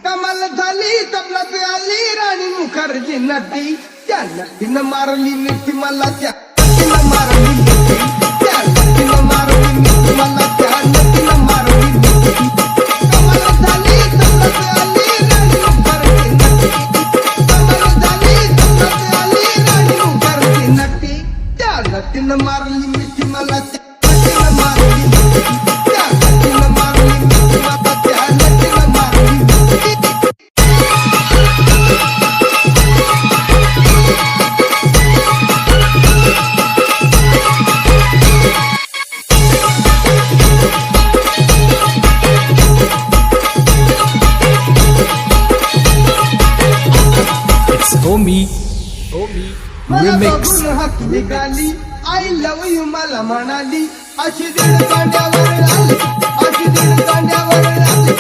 कमाल झाली तबलात आली राणी मुखर्जी नटी त्या नटीनं मारली मिठी मला त्या नटीनं मारली मिठी त्या नटीनं मारली मिठी मला त्या नटीनं मारली मिठी कमाल झाली तबलात आली राणी मुखर्जी नटी कमाल झाली तबलात आली राणी मुखर्जी नटी त्या नटीनं मारली मिठी मला त्या नटीनं मारली मिठी त्या नटीनं मारली मिठी मला त्या नटीनं मारली मिठी Homie Remix. हात निघाली आय लव यू मला म्हणाली अशी दीड कांड्यावर आली अशी दीड कांड्यावर आली